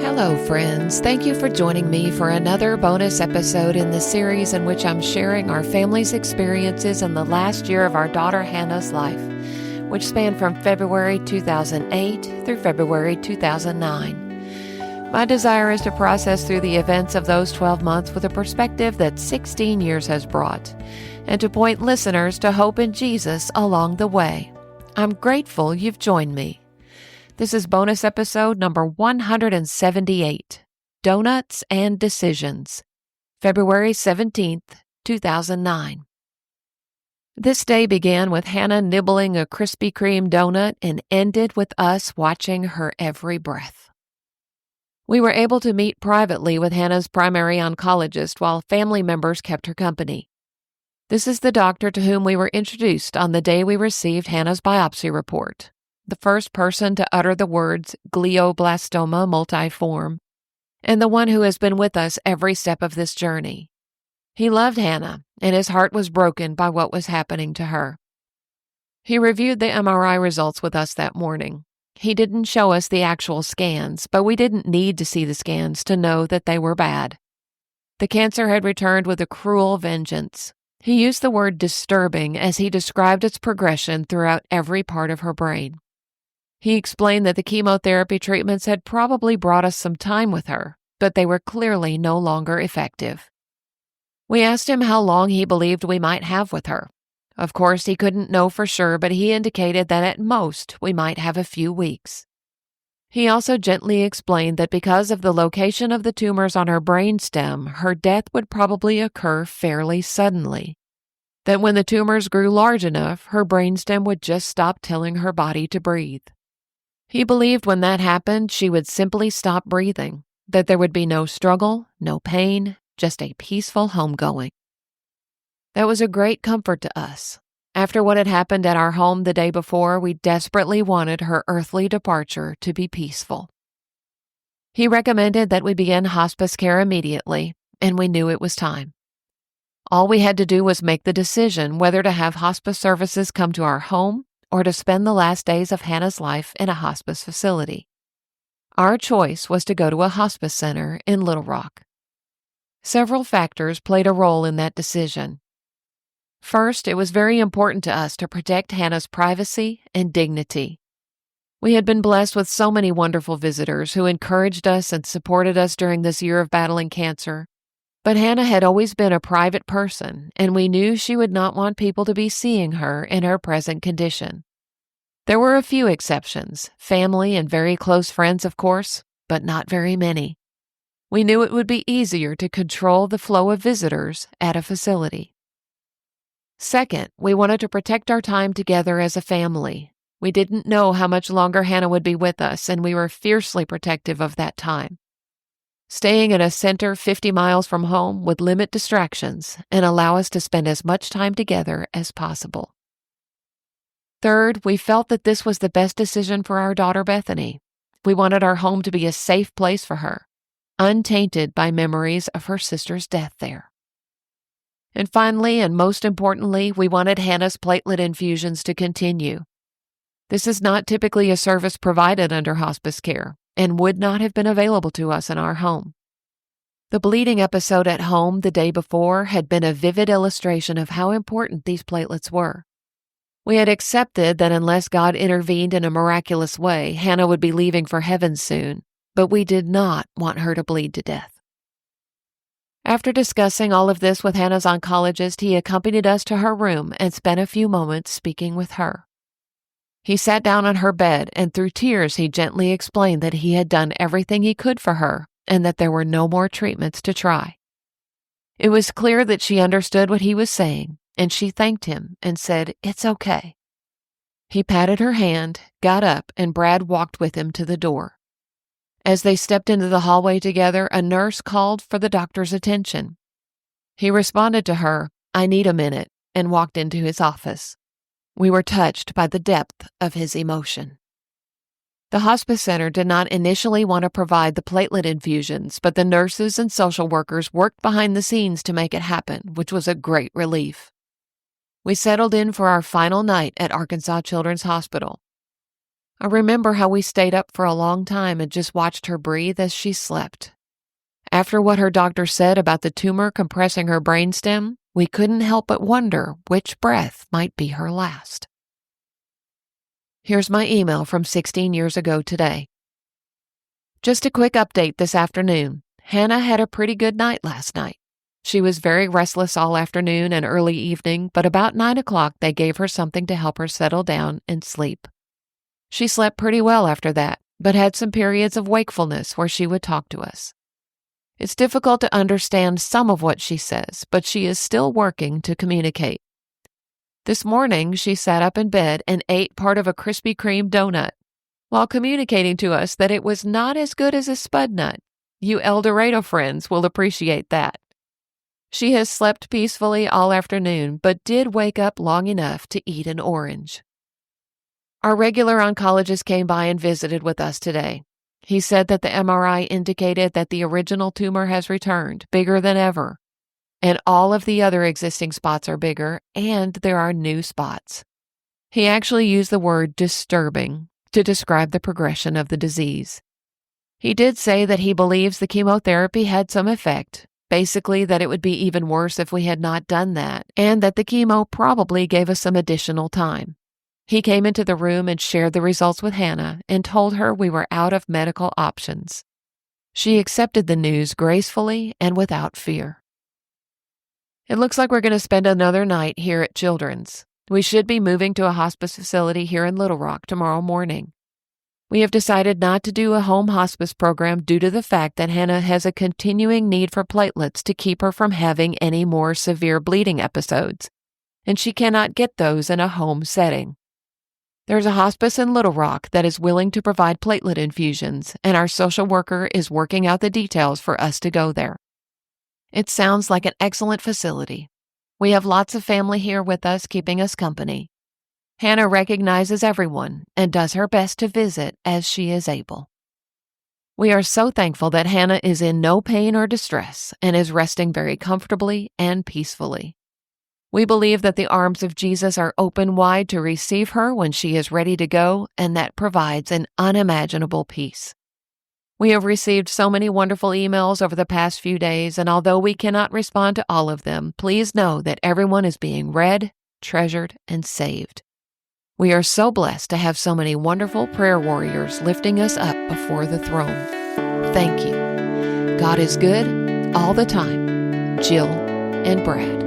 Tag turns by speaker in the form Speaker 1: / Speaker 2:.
Speaker 1: Hello, friends. Thank you for joining me for another bonus episode in the series in which I'm sharing our family's experiences in the last year of our daughter Hannah's life, which spanned from February 2008 through February 2009. My desire is to process through the events of those 12 months with a perspective that 16 years has brought, and to point listeners to hope in Jesus along the way. I'm grateful you've joined me. This is bonus episode number 178, Doughnuts and Decisions, February 17th, 2009. This day began with Hannah nibbling a Krispy Kreme donut and ended with us watching her every breath. We were able to meet privately with Hannah's primary oncologist while family members kept her company. This is the doctor to whom we were introduced on the day we received Hannah's biopsy report. The first person to utter the words glioblastoma multiforme, and the one who has been with us every step of this journey. He loved Hannah, and his heart was broken by what was happening to her. He reviewed the MRI results with us that morning. He didn't show us the actual scans, but we didn't need to see the scans to know that they were bad. The cancer had returned with a cruel vengeance. He used the word disturbing as he described its progression throughout every part of her brain. He explained that the chemotherapy treatments had probably brought us some time with her, but they were clearly no longer effective. We asked him how long he believed we might have with her. Of course, he couldn't know for sure, but he indicated that at most we might have a few weeks. He also gently explained that because of the location of the tumors on her brainstem, her death would probably occur fairly suddenly. That when the tumors grew large enough, her brainstem would just stop telling her body to breathe. He believed when that happened, she would simply stop breathing, that there would be no struggle, no pain, just a peaceful homegoing. That was a great comfort to us. After what had happened at our home the day before, we desperately wanted her earthly departure to be peaceful. He recommended that we begin hospice care immediately, and we knew it was time. All we had to do was make the decision whether to have hospice services come to our home or to spend the last days of Hannah's life in a hospice facility. Our choice was to go to a hospice center in Little Rock. Several factors played a role in that decision. First, it was very important to us to protect Hannah's privacy and dignity. We had been blessed with so many wonderful visitors who encouraged us and supported us during this year of battling cancer. But Hannah had always been a private person, and we knew she would not want people to be seeing her in her present condition. There were a few exceptions, family and very close friends, of course, but not very many. We knew it would be easier to control the flow of visitors at a facility. Second, we wanted to protect our time together as a family. We didn't know how much longer Hannah would be with us, and we were fiercely protective of that time. Staying in a center 50 miles from home would limit distractions and allow us to spend as much time together as possible. Third, we felt that this was the best decision for our daughter Bethany. We wanted our home to be a safe place for her, untainted by memories of her sister's death there. And finally, and most importantly, we wanted Hannah's platelet infusions to continue. This is not typically a service provided under hospice care, and would not have been available to us in our home. The bleeding episode at home the day before had been a vivid illustration of how important these platelets were. We had accepted that unless God intervened in a miraculous way, Hannah would be leaving for heaven soon, but we did not want her to bleed to death. After discussing all of this with Hannah's oncologist, he accompanied us to her room and spent a few moments speaking with her. He sat down on her bed, and through tears he gently explained that he had done everything he could for her and that there were no more treatments to try. It was clear that she understood what he was saying, and she thanked him and said, "It's okay." He patted her hand, got up, and Brad walked with him to the door. As they stepped into the hallway together, a nurse called for the doctor's attention. He responded to her, "I need a minute," and walked into his office. We were touched by the depth of his emotion. The hospice center did not initially want to provide the platelet infusions, but the nurses and social workers worked behind the scenes to make it happen, which was a great relief. We settled in for our final night at Arkansas Children's Hospital. I remember how we stayed up for a long time and just watched her breathe as she slept. After what her doctor said about the tumor compressing her brainstem, we couldn't help but wonder which breath might be her last. Here's my email from 16 years ago today. Just a quick update this afternoon. Hannah had a pretty good night last night. She was very restless all afternoon and early evening, but about 9 o'clock they gave her something to help her settle down and sleep. She slept pretty well after that, but had some periods of wakefulness where she would talk to us. It's difficult to understand some of what she says, but she is still working to communicate. This morning, she sat up in bed and ate part of a Krispy Kreme donut while communicating to us that it was not as good as a spud nut. You El Dorado friends will appreciate that. She has slept peacefully all afternoon, but did wake up long enough to eat an orange. Our regular oncologist came by and visited with us today. He said that the MRI indicated that the original tumor has returned, bigger than ever, and all of the other existing spots are bigger, and there are new spots. He actually used the word disturbing to describe the progression of the disease. He did say that he believes the chemotherapy had some effect, basically that it would be even worse if we had not done that, and that the chemo probably gave us some additional time. He came into the room and shared the results with Hannah and told her we were out of medical options. She accepted the news gracefully and without fear. It looks like we're going to spend another night here at Children's. We should be moving to a hospice facility here in Little Rock tomorrow morning. We have decided not to do a home hospice program due to the fact that Hannah has a continuing need for platelets to keep her from having any more severe bleeding episodes, and she cannot get those in a home setting. There's a hospice in Little Rock that is willing to provide platelet infusions, and our social worker is working out the details for us to go there. It sounds like an excellent facility. We have lots of family here with us keeping us company. Hannah recognizes everyone and does her best to visit as she is able. We are so thankful that Hannah is in no pain or distress and is resting very comfortably and peacefully. We believe that the arms of Jesus are open wide to receive her when she is ready to go, and that provides an unimaginable peace. We have received so many wonderful emails over the past few days, and although we cannot respond to all of them, please know that everyone is being read, treasured, and saved. We are so blessed to have so many wonderful prayer warriors lifting us up before the throne. Thank you. God is good all the time. Jill and Brad.